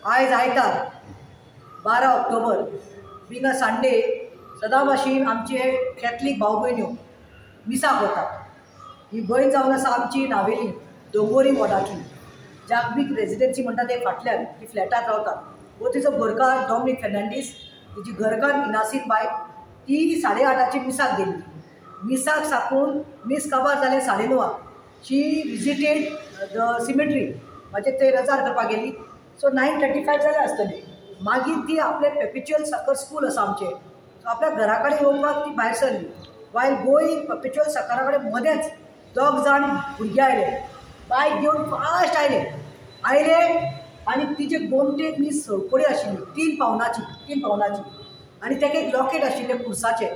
आयज आयतार 12 October being a Sunday सदां भाशेन आमचे कॅथलीक भाव भयण्यो मिसाक वतात. ही भयण जावन आसा आमची नावेली दोंगोरी वॉर्डाची जागबीक रेजिडेन्सी म्हणटा ते फाटल्यान ती फ्लॅटात रावतात. वो तिचो घरकार डॉमिनिक फेर्नांडीस, तिची घरकार इनासीन बाय, ती 8:30 मिसाक गेल्ली. मिसाक साकून मिस काबार जाले 9:30. शी विजिटेड द सिमेट्री म्हणजे ते रजार करपाक गेली. सो 9:35 जाले आसतले. मागीर ती आपले पेपिच्युअल सकर स्कूल आसा आमचे, सो आपल्या घरा कडेन येवपाक ती भायर सरली. वायल गोईंग पेपिच्युअल सकरा कडेन मदेंच 2 जाण भुरगे आयले. बायक घेवन फास्ट आयले आनी तिचे गोमटेक न्ही सळकोडी आशिल्ली 3 पावनाची आनी ताका एक लॉकेट आशिल्ले पुरसाचे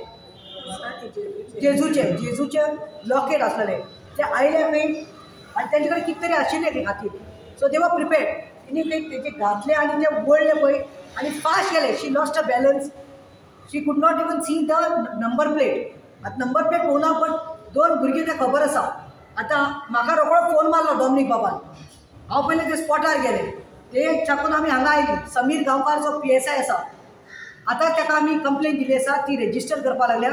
जेजूचे लॉकेट आसलेले. ते आयले खंय आनी तेंचे कडेन कितें तरी आशिल्लें ते खातीर. सो दे वर प्रिपेर्ड. तिणी खंय तेजे घातले आनी ते वळले पळय आनी फास्ट गेले. She lost a balance. She could not even see the number plate. आतां नंबर प्लेट पळोवना पण 2 भुरगीं तें खबर आसा. आतां म्हाका रोखडो फोन मारलो डॉमिनिक बाबान. हांव पयलें ते स्पॉटार गेले. ते चाकून आमी हांगा आयली. समीर गांवकार जो PSI आसा, आतां ताका आमी कंप्लेन दिली आसा, ती रेजिस्टर करपाक लागल्या.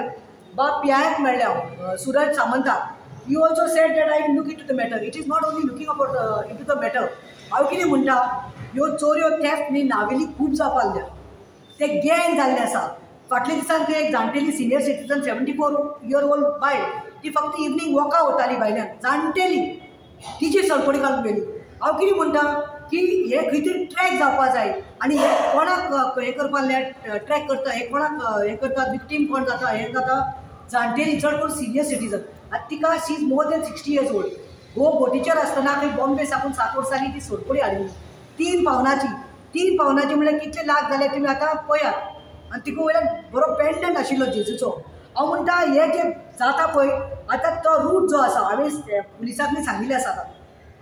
PIक मेळ्ळे हांव सुरज सामंताक. You also said that I look into the matter. It is not only looking about into the matter. हांव कितें म्हणटा, ह्यो चोऱ्यो थॅफ्ट न्ही नावेली खूब जावपाक लागल्या. ते गँग जाल्ले आसा. फाटल्या दिसान थंय एक जाणटेली सिनियर सिटीजन 74 इयर ओल्ड बायल, ती फक्त इवनिंग वॉका वताली भायल्यान, जाणटेली, तिची सळकोडी घालून गेली. हांव कितें म्हणटा की हे खंय तरी ट्रॅक जावपा जाय आनी हे कोणाक हें करपा ट्रॅक करता, हे कोणाक हें करता, विक्टीम कोण जाता, हें जाता जाणटेली, चड करून सिनियर सिटीजन. आतां तिका she is more than 60 years old. हो बोटीचेर आसतना खंय बॉम्बे साकून 7 वर्सांनी ती सळकोडी हाडली 3 पावनाची म्हणल्यार कितले लाख जाले तुमी आतां पळयात. आनी तिका वयल्यान बरो पेंडंट आशिल्लो जेजूचो. हांव म्हणटा हे जे जाता पळय आतां तो रूट जो आसा, हांवें पुलिसांनी सांगिल्लें आसा.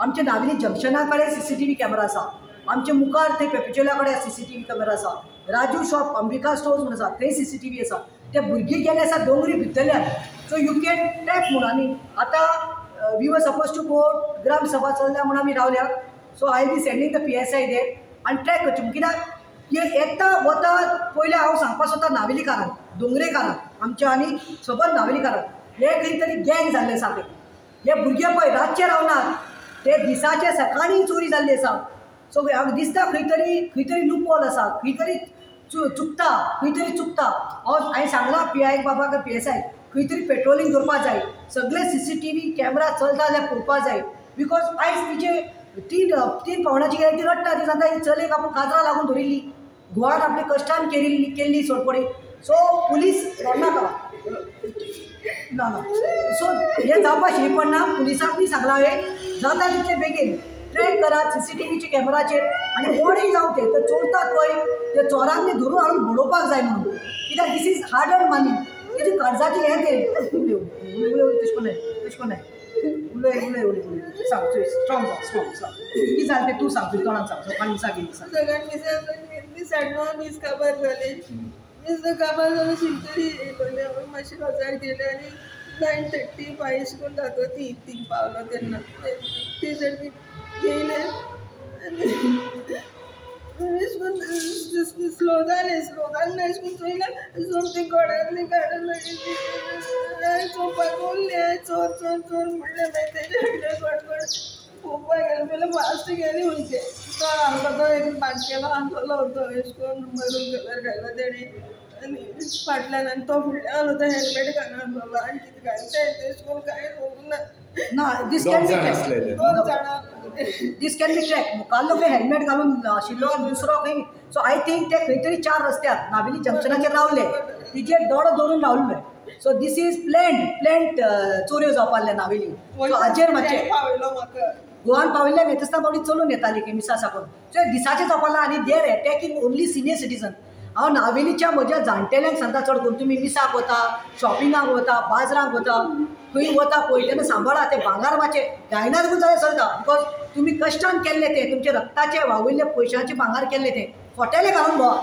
आमचे नावेली जंक्शना कडेन CCTV कॅमेरा आसा. आमचे मुखार थंय पेपिच्युला कडेन CCTV कॅमेरा आसा. राजू शॉप अंबिका स्टोर्स म्हणून आसा, थंय CCTV आसा. ते भुरगीं गेले आसा दोंगरी भितरल्यान. सो यू कॅन ट्रॅक म्हणून. आनी आतां we were suppose to go ग्राम सभा चल्ल्या म्हणून आमी रावल्या. So I be sending the PSI there आनी ट्रॅक करचें. कित्याक येता वता पयलें हांव सांगपाक सोदता नावेलीकारांक, दोंगरेकारांक आमच्या आनी सबंद नावेलीकारांक, हे खंय तरी गँग जाल्ले सारके. हे भुरगे पळय रातचे रावनात, ते दिसाचे सकाळी चोरी जाल्ली आसा. सो हांव दिसता खंय तरी लूपहॉल आसा, खंय तरी चुकता. हांवें सांगलां PI बाबाक, PSI खंय तरी पेट्रोलिंग करपा जाय. सगळे CCTV कॅमेरा चलता जाल्यार पळोवपा जाय. बिकॉज आयज तिचे 3 पावनाची गेली, ती रडटा. ती सांगता ही चलयेक आपूण काजरां लागून धरिल्ली, घोवान आपले कश्टान केल्ली सडपडी. सो पुलीस रडनाका ना. सो हे जावपा शिरी पडना. पुलिसांनी सांगलां हांवें जाता तितले बेगीन ट्रॅक करात CCTVचे कॅमेराचेर आनी कोणीय जावं ते चोरतात पळय ते चोरांनी धरून हाडून घडोवपाक जाय म्हणून. कित्याक दीस इज हार्ड अर्न मनी. तेजी कर्जाची हें ते तशें कोन्नाय उलय सांग स्ट्रॉंग कितें जालें तें तूं सांग, तुज्या तोंडान सांग. सकाळीं मिसा गेली मिस काबार जाले. मिस काबार जावन शिंतरी येयले. मातशें रजार गेले आनी 9:35 स्कूल दाखो ती पावलो तेन्ना ती सगळी येयले स्लो जालें चोयलें समथींग घोड्यांतली काडून चोवपाक उरलें. चोर म्हणलें मागीर तेजे कडेन गडबड पळोवपाक गेलें. पयलें फास्ट गेली वयचे. तो आमकां एक बाटकेलो आसलो तो अशें करून मरून कलर घालो तेणी आनी फाटल्यान आनी तो फुडल्यान आलो तो हेल्मेट घालून आसलो आनी कितें घालता तेश करून कांय खबर ना. दीस कॅन बी ट्रॅक. मुखाल्लो खंय हेल्मेट घालून आशिल्लो दुसरो खंय. सो आय थिंक ते खंय तरी 4 रस्त्यार नावेली जंक्शनाचेर रावले, तिचे दोडो धरून रावल्ले. सो दीस इज प्लॅन्ड चोऱ्यो जावपा लागल्या नावेली. सो हाजेर मातशें गोवान पाविल्ल्या येता बावडी चलून येताली की मिसा साकून. सो दिसाचें जावपा लागला आनी देर एटॅकींग ओन्ली सिनियर सिटीजन. हांव नावेलीच्या म्हज्या जाणटेल्यांक सांगता चड करून तुमी मिसाक वता, शॉपिंगाक वता, बाजरांक वता, खंय वता पळय तेन्ना सांबाळा. ते भांगार मातशें गायनात गून जाल्यार चलता. बिकॉज तुमी कश्टान केल्ले ते, तुमचे रक्ताचे व्हांवयल्ले पयशांचे भांगार केल्ले ते फोटेले घालून भोवा.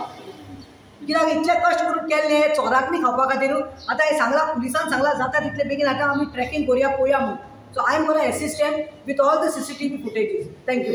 कित्याक इतले कश्ट करून केल्ले चोराक न्ही खावपा खातीर. आतां हें सांगलां पुलिसान सांगलां जाता तितले बेगीन आतां आमी ट्रॅकिंग करुया पळोवया म्हणून. So I am gonna assist with all the CCTV footages. Thank you.